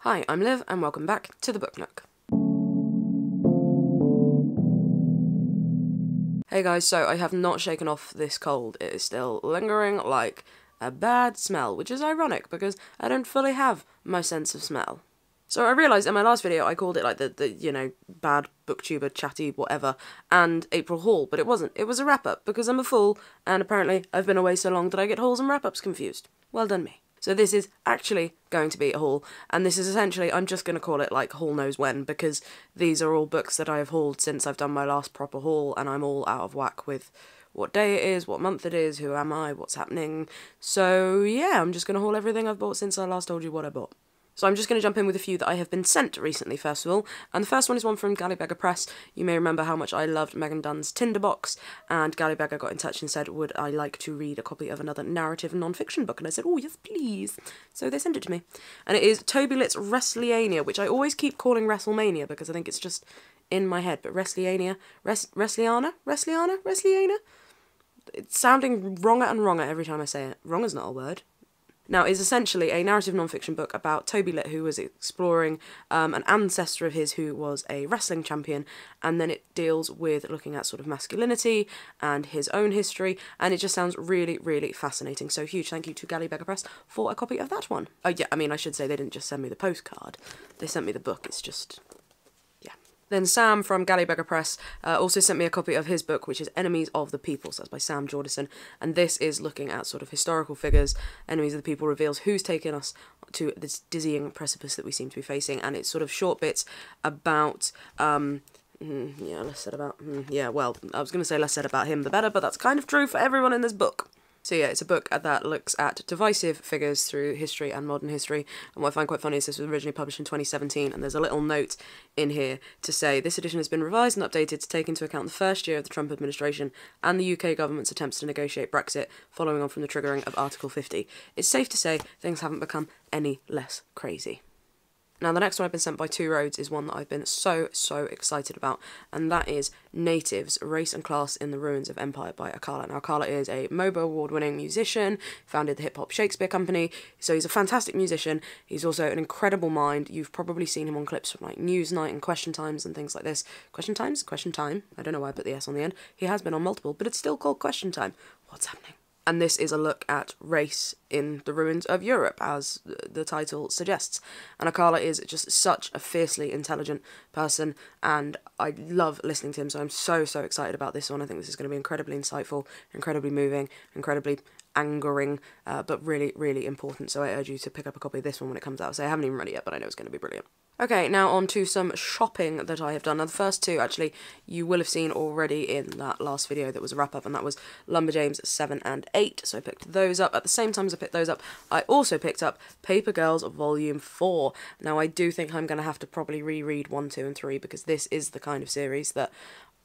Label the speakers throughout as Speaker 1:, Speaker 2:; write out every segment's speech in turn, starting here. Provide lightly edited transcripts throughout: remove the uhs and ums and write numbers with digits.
Speaker 1: Hi, I'm Liv, and welcome back to the Book Nook. Hey guys, so I have not shaken off this cold. It is still lingering like a bad smell, which is ironic because I don't fully have my sense of smell. So I realised in my last video I called it like the bad booktuber, chatty, whatever, and April haul, but it wasn't. It was a wrap-up because I'm a fool, and apparently I've been away so long that I get hauls and wrap-ups confused. Well done me. So this is actually going to be a haul, and this is essentially, I'm just going to call it like haul knows when, because these are all books that I have hauled since I've done my last proper haul, and I'm all out of whack with what day it is, what month it is, who am I, what's happening. So yeah, I'm just going to haul everything I've bought since I last told you what I bought. So I'm just going to jump in with a few that I have been sent recently, first of all, and the first one is one from Gallybagger Press. You may remember how much I loved Megan Dunn's Tinderbox, and Gallybagger got in touch and said, would I like to read a copy of another narrative non-fiction book, and I said, oh yes please. So they sent it to me, and it is Toby Litt's Wrestleania, which I always keep calling WrestleMania because I think it's just in my head, but Wrestleania, Wrestleana? It's sounding wronger and wronger every time I say it. Wrong is not a word. Now, it's essentially a narrative non-fiction book about Toby Litt, who was exploring an ancestor of his who was a wrestling champion, and then it deals with looking at sort of masculinity and his own history, and it just sounds really, really fascinating. So huge thank you to Gallybagger Press for a copy of that one. Oh yeah, I mean, I should say they didn't just send me the postcard, they sent me the book. It's just... Then Sam from Gallybagger Press also sent me a copy of his book, which is Enemies of the People, so that's by Sam Jordison, and this is looking at sort of historical figures. Enemies of the People reveals who's taken us to this dizzying precipice that we seem to be facing, and it's sort of short bits about, less said about, well, I was going to say less said about him the better, but that's kind of true for everyone in this book. So yeah, it's a book that looks at divisive figures through history and modern history, and what I find quite funny is this was originally published in 2017, and there's a little note in here to say, this edition has been revised and updated to take into account the first year of the Trump administration and the UK government's attempts to negotiate Brexit, following on from the triggering of Article 50. It's safe to say things haven't become any less crazy. Now, the next one I've been sent by Two Roads is one that I've been so excited about, and that is Natives, Race and Class in the Ruins of Empire by Akala. Now, Akala is a MOBO award-winning musician, founded the hip-hop Shakespeare Company, so he's a fantastic musician. He's also an incredible mind. You've probably seen him on clips from, like, Newsnight and Question Times and things like this. Question Times? Question Time? I don't know why I put the S on the end. He has been on multiple, but it's still called Question Time. What's happening? And this is a look at race in the ruins of Europe, as the title suggests. And Akala is just such a fiercely intelligent person, and I love listening to him, so I'm so excited about this one. I think this is going to be incredibly insightful, incredibly moving, incredibly angering, but really important, so I urge you to pick up a copy of this one when it comes out. So I haven't even read it yet, but I know it's going to be brilliant. Okay, now on to some shopping that I have done. Now the first two, actually, you will have seen already in that last video that was a wrap-up, and that was Lumberjanes 7 and 8, so I picked those up. At the same time as I picked those up, I also picked up Paper Girls Volume 4. Now I do think I'm going to have to probably reread 1, 2 and 3, because this is the kind of series that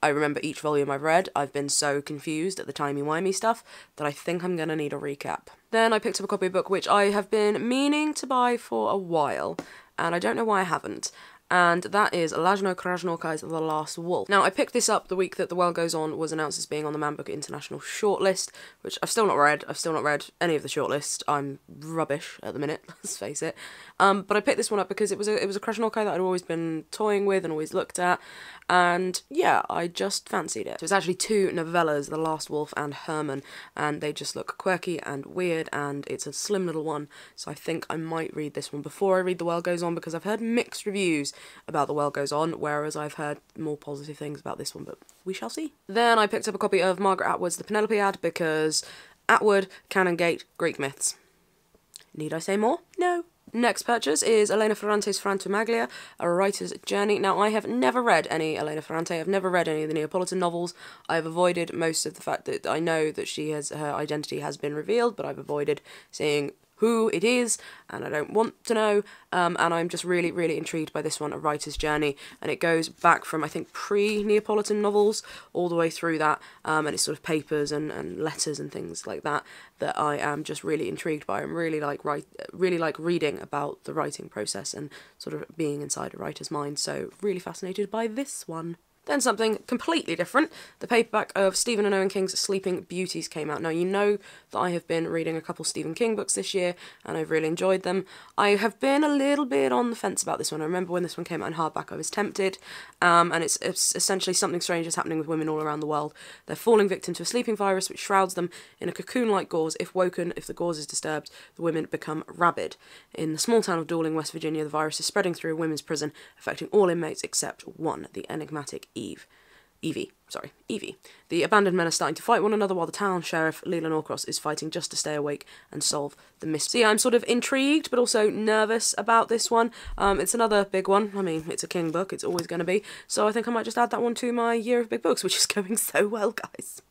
Speaker 1: I remember each volume I've read, I've been so confused at the timey-wimey stuff that I think I'm going to need a recap. Then I picked up a copy of a book which I have been meaning to buy for a while, and I don't know why I haven't, and that is Lajno Krasnokai's The Last Wolf. Now, I picked this up the week that The World Goes On was announced as being on the Man Book International shortlist, which I've still not read. I've still not read any of the shortlist. I'm rubbish at the minute, let's face it. But I picked this one up because it was a Krasnokai that I'd always been toying with and always looked at, and yeah, I just fancied it. So it's actually two novellas, The Last Wolf and Herman, and they just look quirky and weird, and it's a slim little one, so I think I might read this one before I read The World Goes On, because I've heard mixed reviews about The World Goes On, whereas I've heard more positive things about this one, but we shall see. Then I picked up a copy of Margaret Atwood's The Penelopiad, because Atwood, Canongate, Greek myths. Need I say more? No. Next purchase is Elena Ferrante's Frantomaglia, A Writer's Journey. Now, I have never read any Elena Ferrante. I've never read any of the Neapolitan novels. I've avoided most of the fact that I know that her identity has been revealed, but I've avoided seeing who it is, and I don't want to know, and I'm just really intrigued by this one, A Writer's Journey, and it goes back from, I think, pre-Neapolitan novels all the way through that, and it's sort of papers and letters and things like that I am just really intrigued by. I'm really like reading about the writing process and sort of being inside a writer's mind, so really fascinated by this one. Then something completely different. The paperback of Stephen and Owen King's Sleeping Beauties came out. Now, you know that I have been reading a couple Stephen King books this year, and I've really enjoyed them. I have been a little bit on the fence about this one. I remember when this one came out in hardback, I was tempted, and it's essentially something strange is happening with women all around the world. They're falling victim to a sleeping virus which shrouds them in a cocoon-like gauze. If woken, if the gauze is disturbed, the women become rabid. In the small town of Dawling, West Virginia, the virus is spreading through a women's prison, affecting all inmates except one, the enigmatic Evie. The abandoned men are starting to fight one another while the town sheriff, Leland Norcross, is fighting just to stay awake and solve the mystery. I'm sort of intrigued, but also nervous about this one. It's another big one. I mean, it's a King book. It's always going to be. So I think I might just add that one to my year of big books, which is going so well, guys.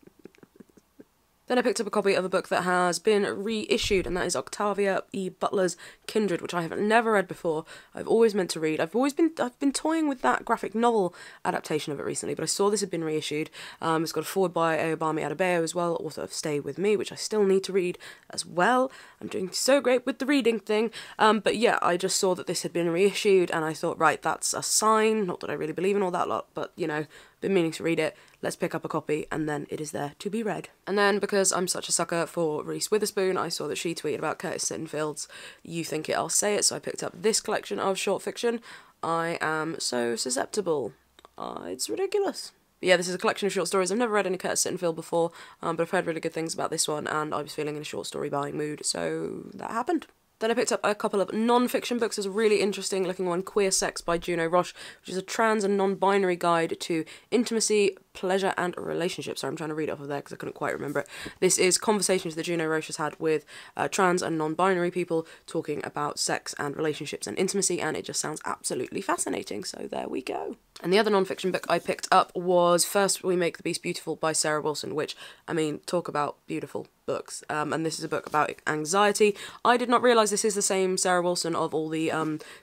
Speaker 1: Then I picked up a copy of a book that has been reissued, and that is Octavia E. Butler's Kindred, which I have never read before. I've always meant to read. I've been toying with that graphic novel adaptation of it recently, but I saw this had been reissued. It's got a foreword by Obami Adebayo as well, author of Stay With Me, which I still need to read as well. I'm doing so great with the reading thing. But yeah, I just saw that this had been reissued, and I thought, right, that's a sign. Not that I really believe in all that lot, but, you know, been meaning to read it. Let's pick up a copy, and then it is there to be read. And then, because I'm such a sucker for Reese Witherspoon, I saw that she tweeted about Casein Fields' You Think It, I'll Say It, so I picked up this collection of short fiction. I am so susceptible. It's ridiculous. But yeah, this is a collection of short stories. I've never read any Casein Field before, but I've heard really good things about this one, and I was feeling in a short story buying mood, so that happened. Then I picked up a couple of non-fiction books. There's a really interesting looking one, Queer Sex by Juno Roche, which is a trans and non-binary guide to intimacy, pleasure and relationships. Sorry, I'm trying to read it off of there because I couldn't quite remember it. This is conversations that Juno Roche has had with trans and non-binary people talking about sex and relationships and intimacy, and it just sounds absolutely fascinating, so there we go. And the other non-fiction book I picked up was First We Make the Beast Beautiful by Sarah Wilson, which, I mean, talk about beautiful books. And this is a book about anxiety. I did not realise this is the same Sarah Wilson of all the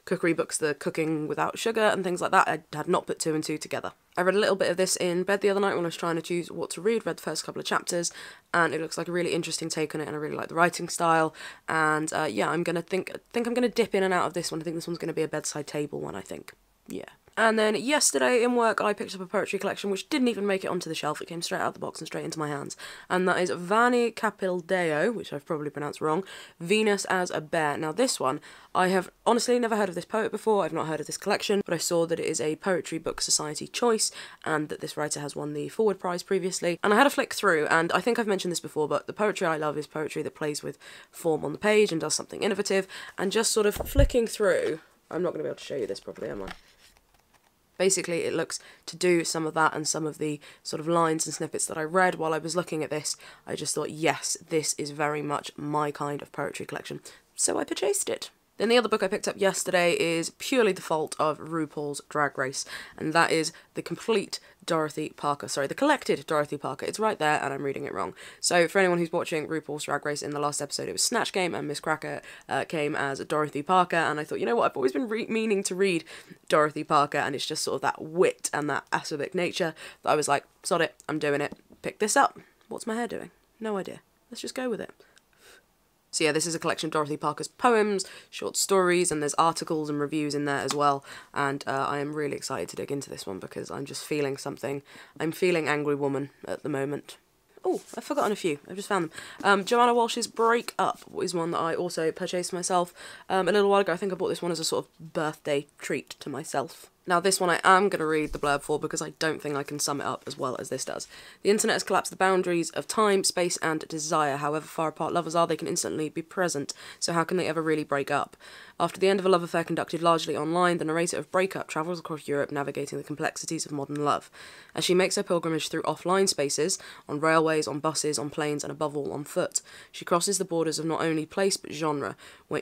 Speaker 1: cookery books, the Cooking Without Sugar and things like that. I had not put two and two together. I read a little bit of this in bed the other night when I was trying to choose what to read, read the first couple of chapters, and it looks like a really interesting take on it, and I really like the writing style, and yeah, I'm going to think I'm going to dip in and out of this one. I think this one's going to be a bedside table one, I think. Yeah. And then yesterday in work I picked up a poetry collection which didn't even make it onto the shelf. It came straight out of the box and straight into my hands. And that is Vani Capildeo, which I've probably pronounced wrong, Venus as a Bear. Now this one, I have honestly never heard of this poet before. I've not heard of this collection, but I saw that it is a Poetry Book Society choice and that this writer has won the Forward Prize previously. And I had a flick through, and I think I've mentioned this before, but the poetry I love is poetry that plays with form on the page and does something innovative. And just sort of flicking through, I'm not going to be able to show you this properly, am I? Basically, it looks to do some of that, and some of the sort of lines and snippets that I read while I was looking at this, I just thought, yes, this is very much my kind of poetry collection. So I purchased it. Then the other book I picked up yesterday is purely the fault of RuPaul's Drag Race, and that is the collected Dorothy Parker. It's right there, and I'm reading it wrong. So for anyone who's watching RuPaul's Drag Race, in the last episode it was Snatch Game, and Miss Cracker came as Dorothy Parker, and I thought, you know what, I've always been meaning to read Dorothy Parker, and it's just sort of that wit and that acerbic nature that I was like, sod it, I'm doing it. Pick this up. What's my hair doing? No idea. Let's just go with it. So yeah, this is a collection of Dorothy Parker's poems, short stories, and there's articles and reviews in there as well. And I am really excited to dig into this one because I'm just feeling something. I'm feeling Angry Woman at the moment. Oh, I've forgotten a few. I've just found them. Joanna Walsh's Break Up is one that I also purchased myself a little while ago. I think I bought this one as a sort of birthday treat to myself. Now this one I am going to read the blurb for because I don't think I can sum it up as well as this does. The internet has collapsed the boundaries of time, space and desire. However far apart lovers are, they can instantly be present. So how can they ever really break up? After the end of a love affair conducted largely online, the narrator of Break Up travels across Europe navigating the complexities of modern love. As she makes her pilgrimage through offline spaces, on railways, on buses, on planes and above all on foot, she crosses the borders of not only place but genre,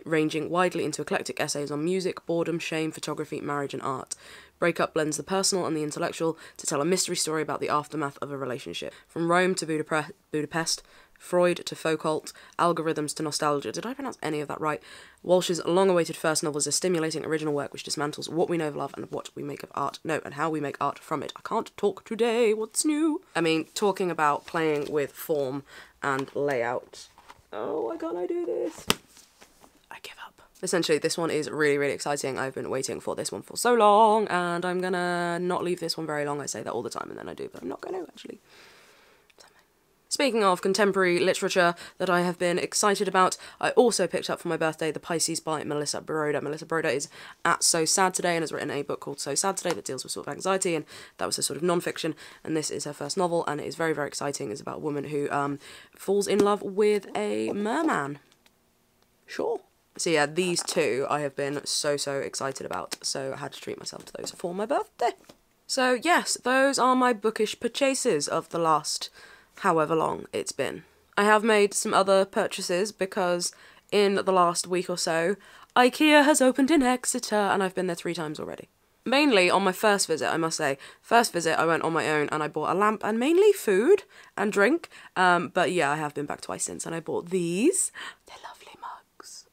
Speaker 1: ranging widely into eclectic essays on music, boredom, shame, photography, marriage and art. Break Up blends the personal and the intellectual to tell a mystery story about the aftermath of a relationship. From Rome to Budapest, Freud to Foucault, algorithms to nostalgia. Did I pronounce any of that right? Walsh's long-awaited first novel is a stimulating original work which dismantles what we know of love and what we make of art. No, and how we make art from it. I can't talk today. What's new? I mean, talking about playing with form and layout. Oh, why can't I do this? I give up. Essentially, this one is really, really exciting. I've been waiting for this one for so long, and I'm gonna not leave this one very long. I say that all the time, and then I do, but I'm not going to, actually. Speaking of contemporary literature that I have been excited about, I also picked up for my birthday The Pisces by Melissa Broda. Melissa Broda is at So Sad Today and has written a book called So Sad Today that deals with sort of anxiety, and that was a sort of non-fiction, and this is her first novel, and it is very, very exciting. It's about a woman who falls in love with a merman. Sure. So yeah, these two I have been so excited about, so I had to treat myself to those for my birthday. So yes, those are my bookish purchases of the last however long it's been. I have made some other purchases because in the last week or so, IKEA has opened in Exeter and I've been there 3 times already. Mainly on my first visit, I must say. First visit I went on my own and I bought a lamp and mainly food and drink. But yeah, I have been back twice since and I bought these. They're lovely mugs.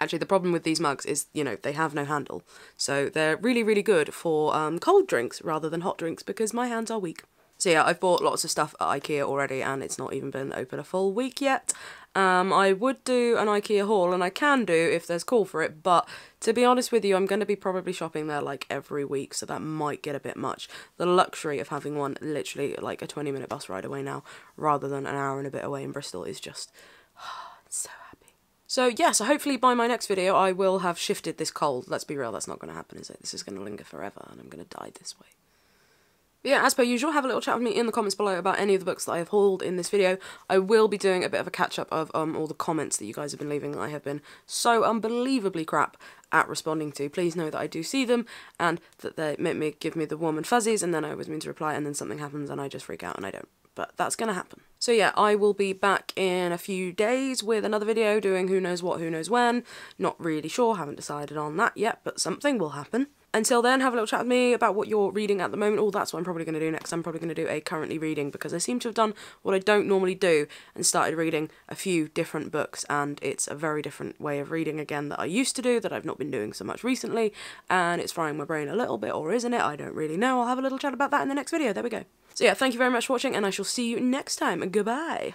Speaker 1: Actually, the problem with these mugs is, you know, they have no handle. So they're really, really good for cold drinks rather than hot drinks because my hands are weak. So yeah, I've bought lots of stuff at IKEA already and it's not even been open a full week yet. I would do an IKEA haul, and I can do if there's call for it, but to be honest with you, I'm going to be probably shopping there like every week, so that might get a bit much. The luxury of having one literally like a 20-minute bus ride away now, rather than an hour and a bit away in Bristol, is just so happy. So yeah, so hopefully by my next video I will have shifted this cold. Let's be real, that's not going to happen, is it? This is going to linger forever, and I'm going to die this way. But yeah, as per usual, have a little chat with me in the comments below about any of the books that I have hauled in this video. I will be doing a bit of a catch-up of all the comments that you guys have been leaving that I have been so unbelievably crap at responding to. Please know that I do see them, and that they make me give me the warm and fuzzies, and then I always mean to reply, and then something happens and I just freak out and I don't. But that's going to happen. So yeah, I will be back in a few days with another video doing who knows what, who knows when. Not really sure, haven't decided on that yet, but something will happen. Until then, have a little chat with me about what you're reading at the moment. Oh, that's what I'm probably going to do next. I'm probably going to do a currently reading because I seem to have done what I don't normally do and started reading a few different books, and it's a very different way of reading again that I used to do that I've not been doing so much recently, and it's frying my brain a little bit, or isn't it? I don't really know. I'll have a little chat about that in the next video. There we go. So yeah, thank you very much for watching, and I shall see you next time. Goodbye.